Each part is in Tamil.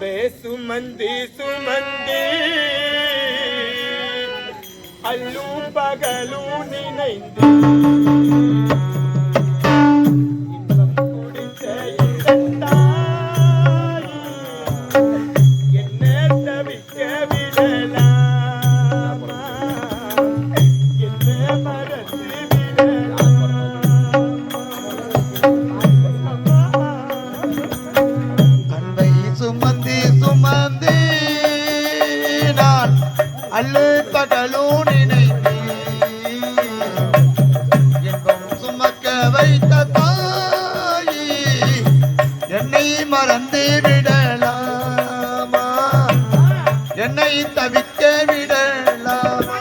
அன்பே சுமந்தி சுமந்தி அல்லும் பகலும் நினைந்து இன்பம் குடித்த இந்த தாய் என்ன தவிக்க விடலாமா என்ன மறந்து சுமந்தி சுமந்தி நான் அல்லு பகலும் நினைத்து எங்கும் சுமக்க வைத்த தாயி என்னை மறந்து விடலாமா என்னை தவிக்க விடலாமா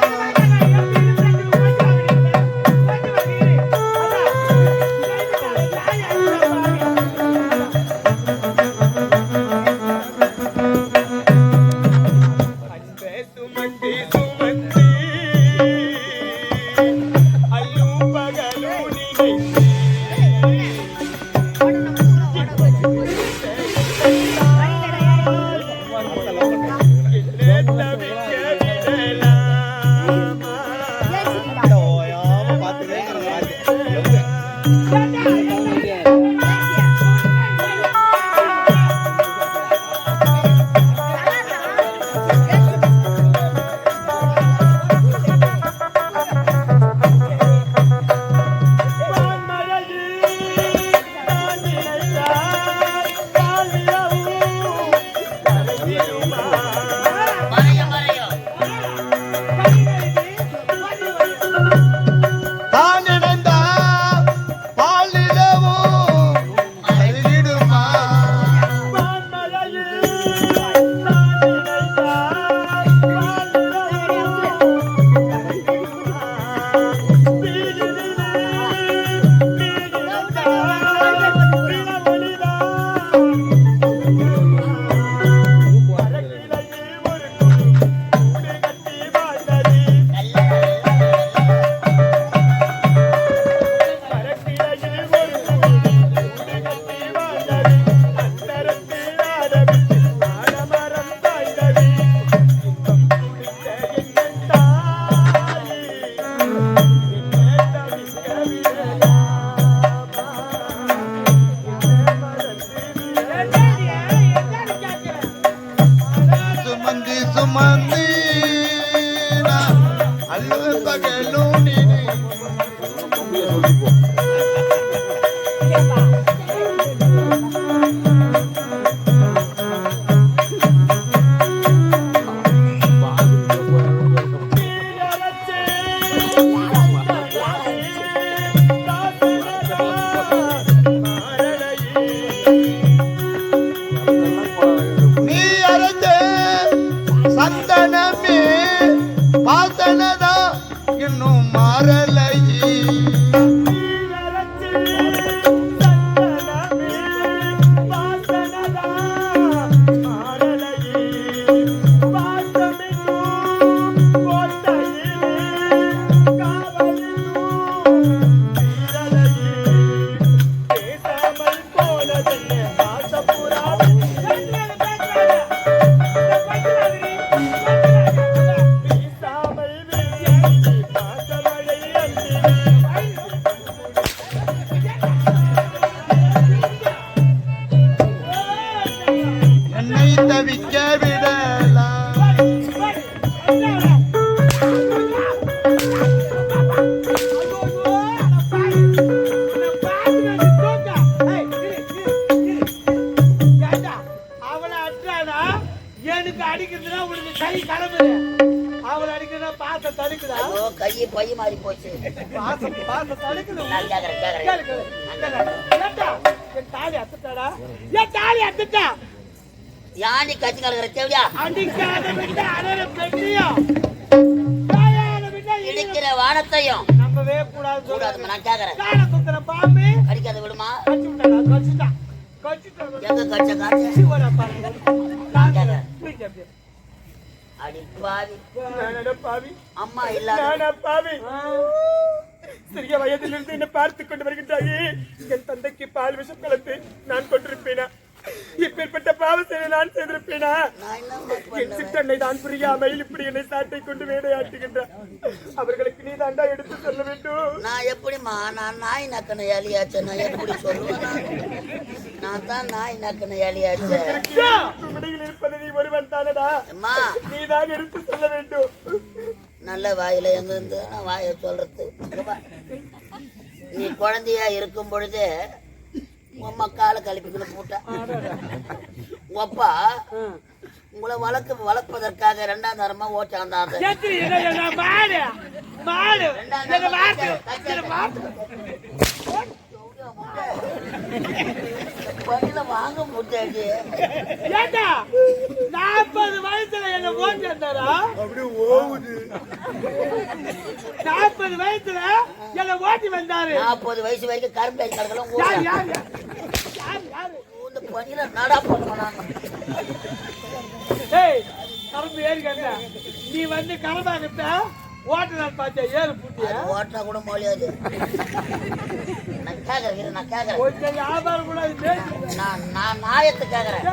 இன்னும் மாறலையே தவிக்க விடலாம் அவளை அட்டானா எனக்கு அடிக்கிறதுனா உனக்கு கை கடமை அவளை அடிக்கிறதா பாச தடுக்குதா கையை பைய மாறி போச்சு பாச தடுக்குது என் தாலி அத்துட்டாடா என் தாலி அத்துட்டா யானி கட்சி கலக்கிற தேவையா இடிக்கிற வானத்தையும் நம்பவே கூடாது கூடாது நான் கேக்குறேன் பாம்பு கடிக்காத விடுமா எங்க கட்ச காட்சி அடி பாவி அம்மா இல்ல பாவி சிறிய வயதிலிருந்து என்னை பார்த்து கொண்டு வருகின்றாயே என் தந்தைக்கு பால் விஷம் கலந்து நான் கொண்டிருப்பேனா இப்பேற்பட்ட பாவத்தை நான் செய்திருப்பேனா? நான் என்ன என் பண்ணுவேன்? சித்தன்னை தான் புரியாமல் இப்படி என்னை சாட்டை கொண்டு வேடையாட்டுகின்றார். அவர்களுக்கு நீ தாண்டா எடுத்து சொல்ல வேண்டும். நான் எப்படிம்மா நான் நாய் நக்கன ஏலியாச்சேன்? நான் எப்படி சொல்லுவேன்? நான் தான் நாய் நக்கன ஏலியாச்சேன். உம்மிடையில் இருப்பது நீ ஒருவன் தானடா. அம்மா நீ தான் எடுத்து சொல்ல வேண்டும். நல்ல வாயில எங்க இருந்து நான் வாயை சொல்றது? இங்க வா. நீ குழந்தையா இருக்கும் பொழுது உங்க காலை கழிப்பிக்கணும் போட்டா உங்க அப்பா உங்களை வளர்ப்பதற்காக 2ஆம் தரமா ஓட்டாந்தாங்க. வாங்க முட்டாடி 40 வயசுல என்ன ஓட்டி வந்தாரா? அப்படி ஓவுது. 40 வயசுல என்ன ஓட்டி வந்தாரு. 40 வயசு வரைக்கும் கரும்பு கடக்கலாம். இந்த பணியில நடா பண்ண கரும்பு ஏறி கட்ட நீ வந்து கரபாகத்த ஓட்டுநர் பார்த்த ஏறு பூட்டி ஓட்டினா கூட முடியாது. நான் கேக்குறேன் கொஞ்சம் வியாபாரம் கூட நான் நாயத்தை கேக்குறேன்.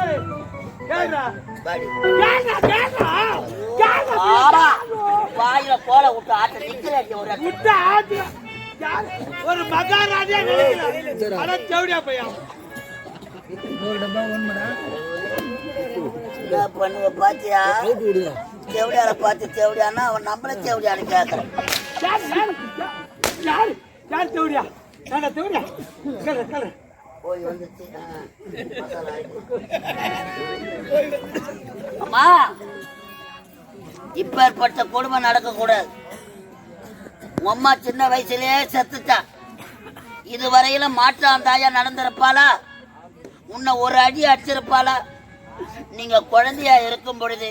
வாயில கோல விட்டு ஆட்ட நிக்கிறேன். விட்டு ஆட்டு ஒரு மகாராஜா நினைக்கிறேன். தேவடியா பையன் பண்ணுவ பாத்தியா? தேவடியால பார்த்து தேவடியானா அவன் நம்மள தேவடியான்னு கேக்குறான். யார் தேவடியா? நானா தேவடியா? போய் வந்துச்சு. அம்மா இப்பேற்பட்ட கொடுமை நடக்க கூடாது. அம்மா சின்ன வயசுலயே செத்துட்டா. இதுவரையில மாற்றாந்தாயா நடந்திருப்பாளா? உன்னை ஒரு அடி அடிச்சிருப்பாளா? நீங்க குழந்தையா இருக்கும் பொழுது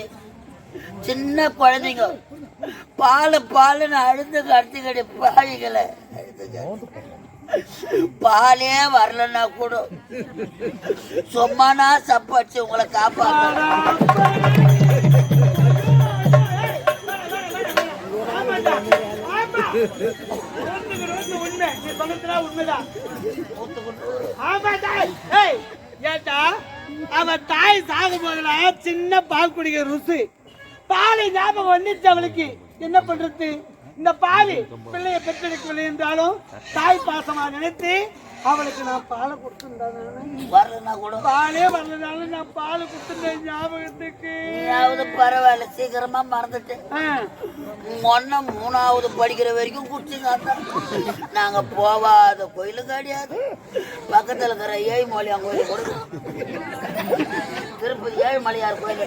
சின்ன குழந்தைங்க பாலுன்னு அழுது கடுத்துக்கடி பாவிகளை பாலே வரலன்னா கூட சும்மானா சப்பாச்சு உங்களை காப்பாற்ற. அவன் தாய் சாகும் போதுல சின்ன பால் குடிக்கிற ருசி பாலை ஞாபகம் வந்துச்சு அவளுக்கு. என்ன பண்றது? இந்த பாவி பிள்ளைய பெற்றெடுக்கவில்லை என்றாலும் தாய் பாசமா நினைத்து அவளுக்கு நான் பாலை கொடுத்துருந்தேன். பாலே வரலனாலும் நான் பாலை கொடுத்துருந்தேன் ஞாபகத்துக்கு. பரவாயில்ல, சீக்கிரமா மறந்துட்டேன். ஒன்ன 3ஆவது படிக்கிற வரைக்கும் குடிச்சுங்க. நாங்க போவாத கோயிலும் கிடையாது. பக்கத்துல இருக்கிற ஏழுமலையார் கோயில் கொடுங்க, திருப்பதி ஏழுமலையார் கோயில்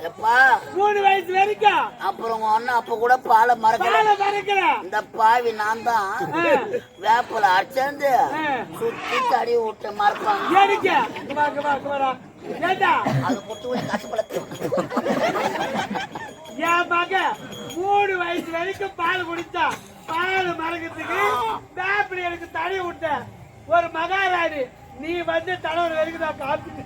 எப்பா 3 வயசு வரைக்கும். அப்புறம் அண்ணன் அப்ப கூட பாலை மறக்கல. இந்த பாவி நான் தான் வேப்பல அடிச்சேந்து சுத்தி தடி விட்டு மறப்பாங்க. அது முட்டு கஷ்டப்பட என் மக 3 வயசு வரைக்கும் பால் குடிச்சா. பால் மறக்கிறதுக்கு வேப்படி எனக்கு தடி விட்ட ஒரு மகாராணி. நீ வந்து தலைவர் வரைக்கும் நான் பார்த்துட்டு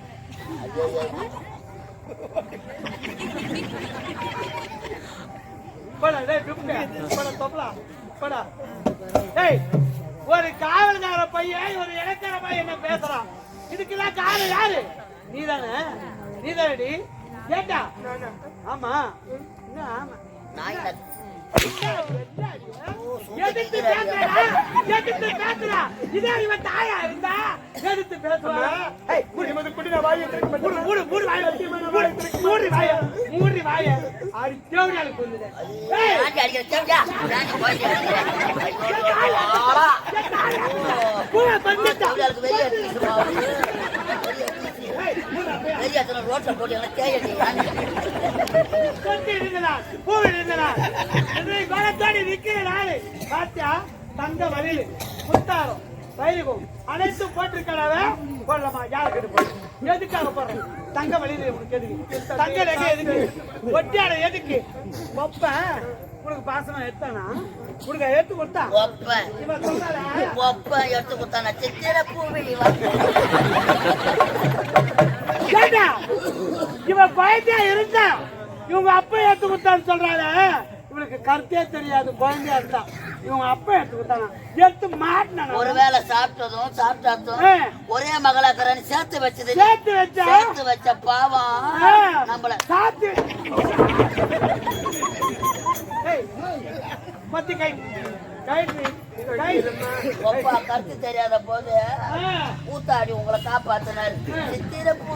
ஒரு காவல்கார பையன் ஒரு இலக்கார பையன் என்ன பேசுறான். இதுக்கெல்லாம் காரணம் யாரு? நீதானே? நீதானடி? கேட்டா? ஆமா. ஆமா எதிர்த்து பேசுறா. இதே இவன் தாயா இருந்தா எதிர்த்து பேசுவா. மூடி வாய ஆடி தேவடியாளுக்கு வந்துடு. ரோட்ல போட்டு தங்க வழியில் முத்தாரம் வைரகம் அனைத்து போட்டிருக்கலாவ போடலாமா? யாருக்கு போடுறோம்? எதுக்காக போடுறோம்? தங்க வழியில் உனக்கு எதுக்கு? தங்க ரேகை எதுக்கு? ஒட்டியாட எதுக்கு? ஒப்ப உனக்கு பாசமா எடுத்தானா? உனக்கு எடுத்து கொடுத்தா இவன் சொன்னால எடுத்து கொடுத்தானா? சித்திர பூவிழி இவன் குழந்தையா இருந்தா இவங்க அப்பா எடுத்து கொடுத்தான்னு சொல்றாங்க. இவளுக்கு கருத்தே தெரியாது. குழந்தையா இருந்தா இவங்க அப்பா எடுத்து கொடுத்தானா எடுத்து மாட்டினானா ஒருவேளை சாப்பிட்டதும் ஒரே மகளாக்கறன்னு சேர்த்து வச்சது சேர்த்து வச்ச பாவம் நம்மள சாத்து பத்தி கை ஒப்பா கருத்து தெரியாத போது கூத்தாடி உங்களை காப்பாத்தினாரு சித்திர பூ